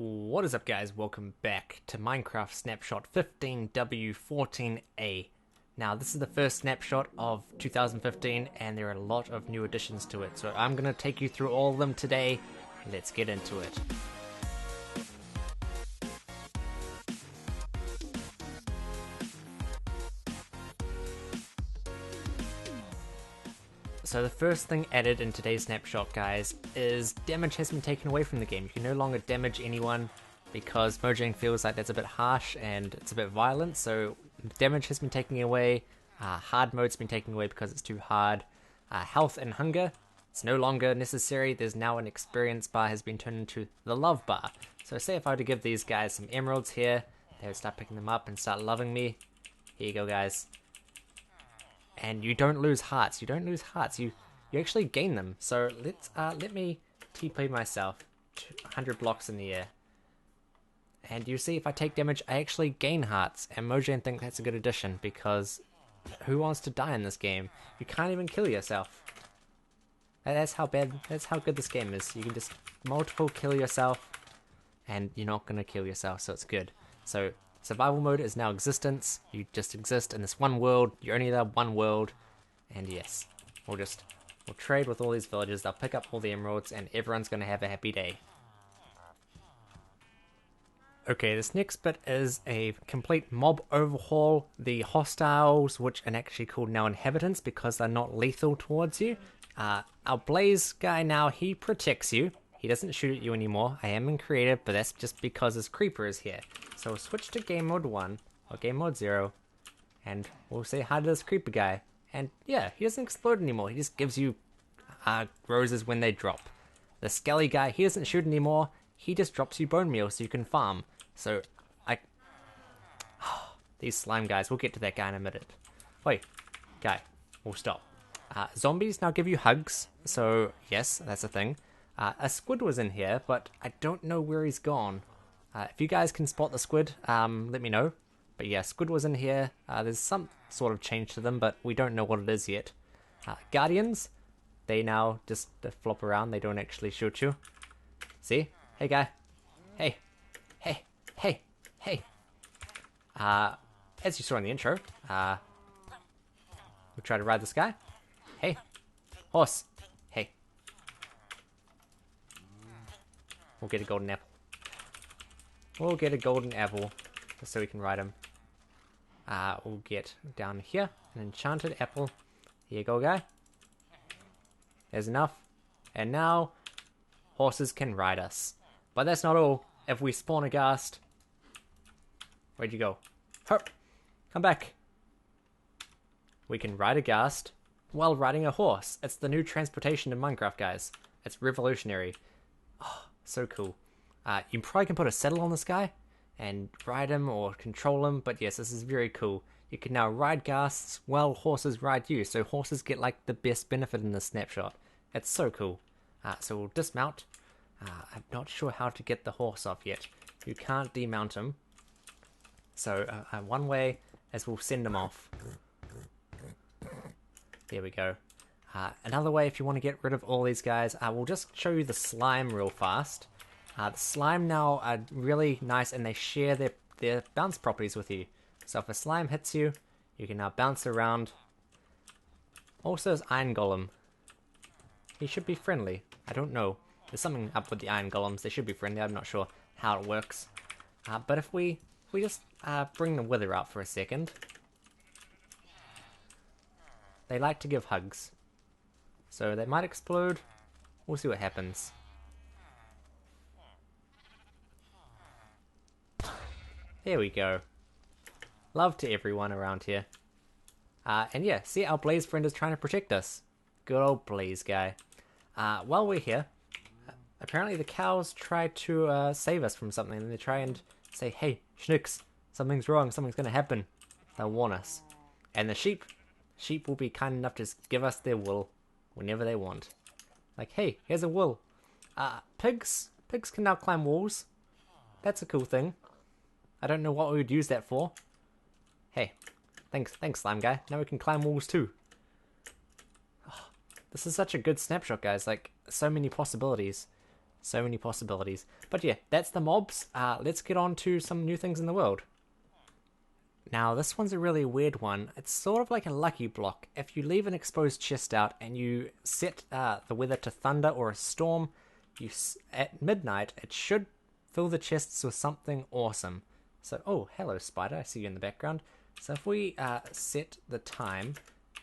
What is up, guys? Welcome back to Minecraft Snapshot 15w14a. Now, this is the first snapshot of 2015, and there are a lot of new additions to it, so I'm going to take you through all of them today. Let's get into it. So the first thing added in today's snapshot, guys, is damage has been taken away from the game. You can no longer damage anyone because Mojang feels like that's a bit harsh and it's a bit violent, so damage has been taken away. Hard mode's been taken away because it's too hard. Health and hunger, it's no longer necessary. There's now an experience bar has been turned into the love bar. So say if I were to give these guys some emeralds here, they would start picking them up and start loving me. Here you go, guys. And you don't lose hearts. You don't lose hearts. You actually gain them. So let me TP myself 100 blocks in the air. And you see, if I take damage, I actually gain hearts. And Mojang think that's a good addition because who wants to die in this game? You can't even kill yourself. That's how good this game is. You can just multiple kill yourself, and you're not gonna kill yourself. So it's good. So survival mode is now existence. You just exist in this one world. You're only there one world. And yes, we'll trade with all these villagers. They'll pick up all the emeralds and everyone's going to have a happy day. Okay, this next bit is a complete mob overhaul. The hostiles, which are actually called now inhabitants because they're not lethal towards you. Our Blaze guy now, he protects you. He doesn't shoot at you anymore. I am in creative, but that's just because his creeper is here. So we'll switch to game mode 1, or game mode 0, and we'll say hi to this creeper guy. And yeah, he doesn't explode anymore. He just gives you roses when they drop. The skelly guy, he doesn't shoot anymore. He just drops you bone meal so you can farm. So, these slime guys, we'll get to that guy in a minute. Wait, guy, we'll stop. Zombies now give you hugs, so yes, that's a thing. A squid was in here, but I don't know where he's gone. If you guys can spot the squid, let me know. But yeah, squid was in here. There's some sort of change to them, but we don't know what it is yet. Guardians, they now just flop around. They don't actually shoot you. See? Hey, guy. Hey. Hey. Hey. Hey. As you saw in the intro, we'll try to ride this guy. Hey. Horse. Hey. We'll get a golden apple. We'll get a golden apple just so we can ride him. We'll get down here an enchanted apple. Here you go, guy. There's enough. And now horses can ride us. But that's not all. If we spawn a ghast, where'd you go? Herp! Come back. We can ride a ghast while riding a horse. It's the new transportation in Minecraft, guys. It's revolutionary. Oh, so cool. You probably can put a saddle on this guy and ride him or control him, but yes, this is very cool. You can now ride ghasts while horses ride you, so horses get like the best benefit in this snapshot. It's so cool. So we'll dismount. I'm not sure how to get the horse off yet. You can't demount him. So one way is we'll send him off. There we go. Another way, if you want to get rid of all these guys, we'll just show you the slime real fast. The slime now are really nice and they share their bounce properties with you. So if a slime hits you, you can now bounce around. Also, there's Iron Golem. He should be friendly. I don't know. There's something up with the Iron Golems. They should be friendly. I'm not sure how it works. But if we just bring the Wither out for a second. They like to give hugs. So they might explode. We'll see what happens. There we go. Love to everyone around here. And yeah, see, our Blaze friend is trying to protect us. Good old Blaze guy. While we're here, apparently the cows try to save us from something. And they try and say, hey, Schnicks, something's wrong, something's going to happen. They'll warn us. And the sheep will be kind enough to just give us their wool whenever they want. Like, hey, here's a wool. Pigs can now climb walls. That's a cool thing. I don't know what we would use that for. Hey, thanks slime guy. Now we can climb walls too. Oh, this is such a good snapshot, guys. Like, so many possibilities. So many possibilities. But yeah, that's the mobs. Let's get on to some new things in the world. Now, this one's a really weird one. It's sort of like a lucky block. If you leave an exposed chest out and you set the weather to thunder or a storm, at midnight, it should fill the chests with something awesome. So, oh, hello, spider. I see you in the background. So if we set the time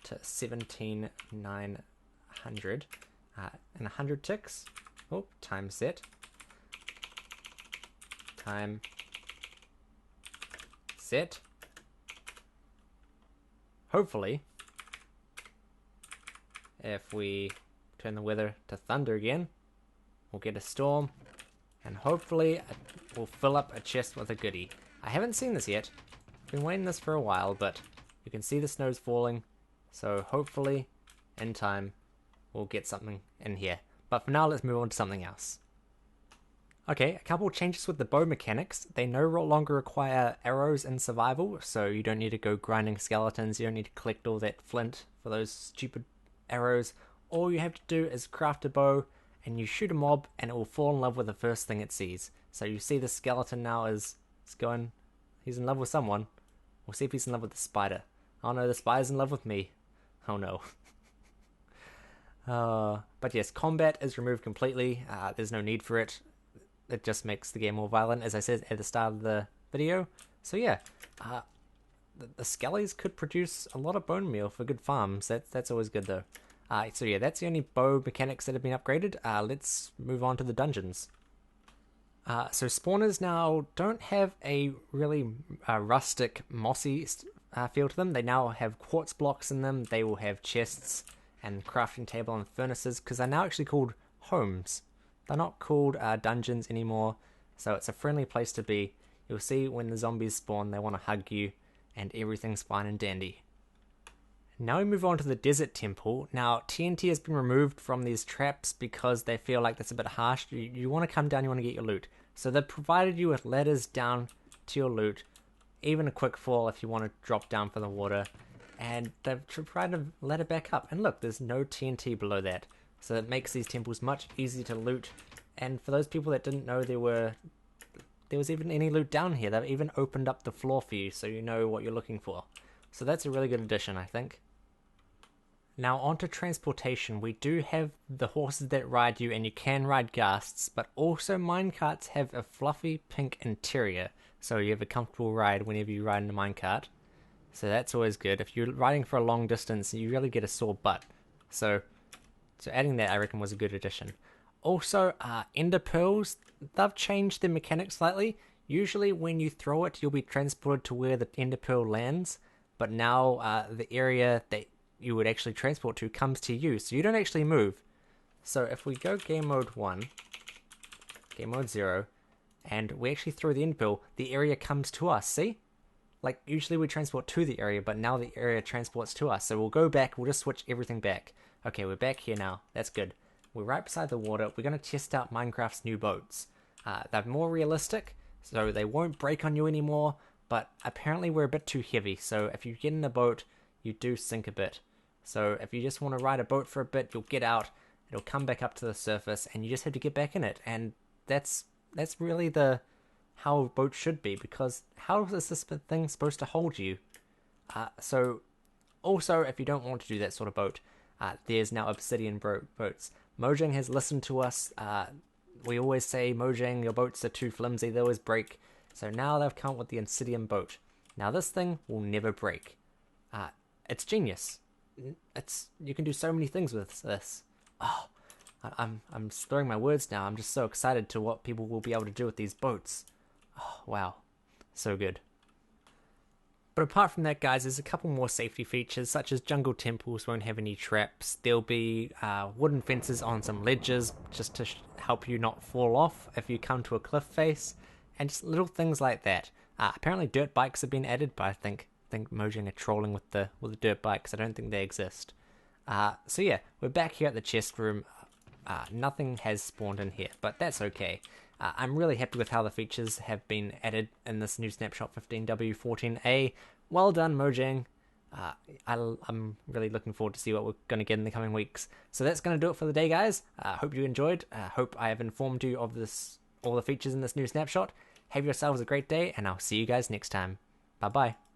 to 17,900 and 100 ticks. Oh, time set. Time set. Hopefully, if we turn the weather to thunder again, we'll get a storm, and hopefully we'll fill up a chest with a goodie. I haven't seen this yet. I've been waiting this for a while, but you can see the snow's falling, so hopefully in time we'll get something in here. But for now, let's move on to something else. Okay, a couple changes with the bow mechanics. They no longer require arrows in survival, so you don't need to go grinding skeletons, you don't need to collect all that flint for those stupid arrows. All you have to do is craft a bow, and you shoot a mob, and it will fall in love with the first thing it sees. So you see the skeleton now is going, he's in love with someone. We'll see if he's in love with the spider. Oh no, the spider's in love with me. Oh no. But yes, combat is removed completely. There's no need for it. It just makes the game more violent, as I said at the start of the video. So yeah, the skellies could produce a lot of bone meal for good farms. That's always good though. So yeah, that's the only bow mechanics that have been upgraded. Let's move on to the dungeons. So spawners now don't have a really rustic, mossy feel to them. They now have quartz blocks in them. They will have chests and crafting table and furnaces, because they're now actually called homes. They're not called dungeons anymore, so it's a friendly place to be. You'll see when the zombies spawn, they want to hug you, and everything's fine and dandy. Now we move on to the desert temple. Now, TNT has been removed from these traps because they feel like that's a bit harsh. You want to come down, you want to get your loot. So they've provided you with ladders down to your loot, even a quick fall if you want to drop down for the water. And they've provided a ladder back up. And look, there's no TNT below that. So it makes these temples much easier to loot. And for those people that didn't know there was even any loot down here, they've even opened up the floor for you so you know what you're looking for. So that's a really good addition, I think. Now onto transportation. We do have the horses that ride you, and you can ride ghasts, but also minecarts have a fluffy pink interior, so you have a comfortable ride whenever you ride in a minecart. So that's always good. If you're riding for a long distance, you really get a sore butt. So adding that, I reckon, was a good addition. Also, ender pearls, they've changed their mechanics slightly. Usually when you throw it, you'll be transported to where the ender pearl lands, but now the area that you would actually transport to comes to you, so you don't actually move. So if we go game mode 1, game mode 0, and we actually throw the ender pearl, the area comes to us, see? Like, usually we transport to the area, but now the area transports to us. So we'll go back, we'll just switch everything back. Okay, we're back here now. That's good. We're right beside the water. We're going to test out Minecraft's new boats. They're more realistic, so they won't break on you anymore, but apparently we're a bit too heavy. So if you get in a boat, you do sink a bit. So if you just want to ride a boat for a bit, you'll get out, it'll come back up to the surface, and you just have to get back in it. And that's really how a boat should be, because how is this thing supposed to hold you? So also, if you don't want to do that sort of boat, there's now obsidian boats. Mojang has listened to us. We always say, Mojang, your boats are too flimsy, they always break. So now they've come up with the obsidian boat. Now this thing will never break. It's genius. You can do so many things with this. Oh, I'm slurring my words now. I'm just so excited to what people will be able to do with these boats. Oh, wow. So good. But apart from that, guys, there's a couple more safety features, such as jungle temples won't have any traps. There'll be wooden fences on some ledges, just to help you not fall off if you come to a cliff face, and just little things like that. Apparently dirt bikes have been added, but I think Mojang are trolling with the dirt bikes. I don't think they exist. So yeah, we're back here at the chest room. Nothing has spawned in here, but that's okay. I'm really happy with how the features have been added in this new Snapshot 15w14a. Well done, Mojang. I'm really looking forward to see what we're going to get in the coming weeks. So that's going to do it for the day, guys. Hope you enjoyed. Hope I have informed you of all the features in this new snapshot. Have yourselves a great day, and I'll see you guys next time. Bye bye.